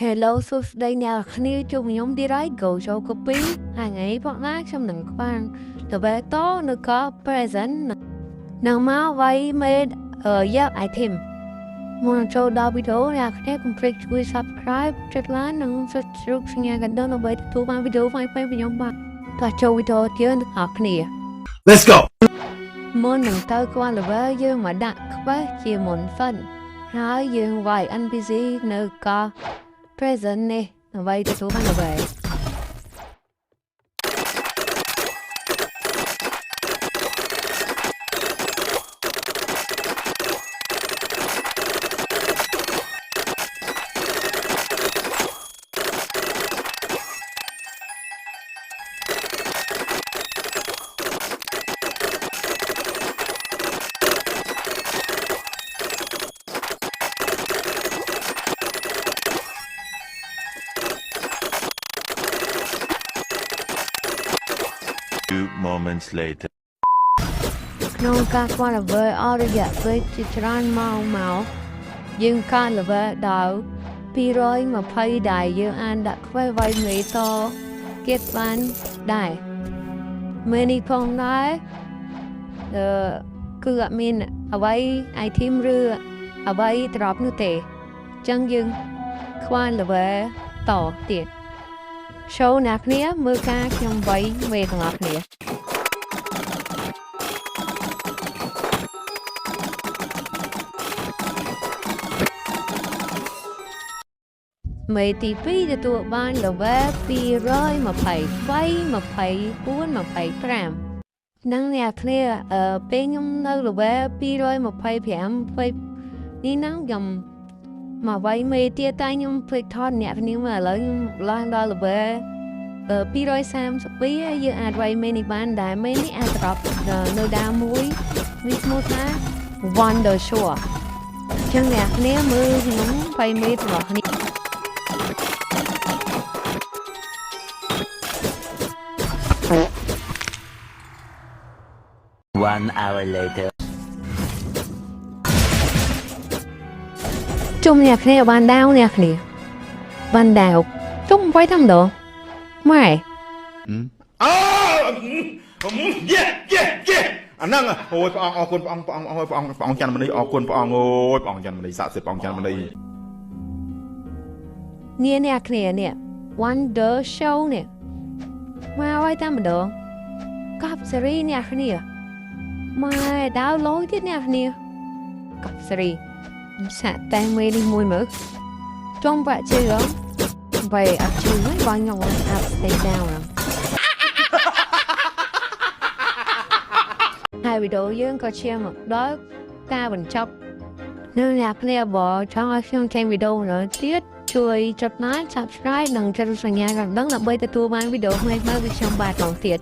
Hello សួស្តីអ្នកគ្នាជួបខ្ញុំទៀតហើយ Go Show Copy ថ្ងៃនេះបងណាខ្ញុំនឹងខ្វាងទៅបែតនៅក៏ present នឹងមកໄວមេយក item មកចូលដល់វីដេអូអ្នកគ្នាកុំភ្លេចជួយ subscribe ចុច like និងចុចរូបសញ្ញាកណ្ដឹងដើម្បីទទួលបានវីដេអូថ្មីៗពីខ្ញុំបាទតោះចូលវីដេអូទៀតអ្នកគ្នា Let's go មុននឹងទៅគាត់ level យើងមកដាក់ខ្វះជាមុនសិនហើយយើងវាយ NPC នៅក៏ present នេះដើម្បីទទួលបាន level Few moments later. ក្នុងការស្គាល់ level អស់រយៈពេលជាច្រើនម៉ោងមកយើងកើត level ដល់220ដែលយើងអាចដាក់ខ្វះវាយមេតគេបានដែរមេនេះផងដែរគឺអត់មានអ្វី item ឬអ្វី drop នោះទេអញ្ចឹងយើងខ្វះ level តទៀត show អ្នកគ្នាមើលការខ្ញុំវាយមេទាំងអស់គ្នាមេទី2ទទួលបាន level 220 24 25នឹងអ្នកគ្នាពេលខ្ញុំនៅ level 225នេះនឹងខ្ញុំមកវាយមេទៀតតែខ្ញុំភ្លេចថតអ្នកគ្នាមកឥឡូវខ្ញុំឡើងដល់ level 232ហើយយើងអាចវាយមេនេះបានដែរមេនេះអាច drop នៅដាវមួយវាឈ្មោះថា Wonder Shore អញ្ចឹងអ្នកគ្នាមើលខ្ញុំវាយមេទាំងអស់គ្នា 1 hour later. ជុំអ្នកគ្នាបានដាវអ្នកគ្នាបានដាវជុំវាយតាមដងម៉ែ យេអាហ្នឹងអូយព្រះអង្គអរគុណព្រះអង្គព្រះអង្គច័ន្ទមនីអរគុណព្រះអង្គអូយព្រះអង្គច័ន្ទមនីស័ក្តិសិទ្ធិព្រះអង្គច័ន្ទមនីនេះអ្នកគ្នានេះ Wonder Show នេះមកវាយតាមដងកប់សេរីអ្នកគ្នាម៉ែដាវលយទៀតអ្នកគ្នាកប់សេរីសាក់តែមេនេះមួយមើលចង់បាក់ជឿបែអត់ជឿហើយបងខ្ញុំអាប់ stay down ហើយវីដេអូយើងក៏ឈានមកដល់ការបញ្ចប់នៅអ្នកគ្នាបើចង់ឲ្យខ្ញុំចេញវីដេអូnữaទៀតជួយចុច like subscribe និងចុចសញ្ញាកណ្ដឹងដើម្បីទទួលបានវីដេអូថ្មីៗពីខ្ញុំបាទផងទៀត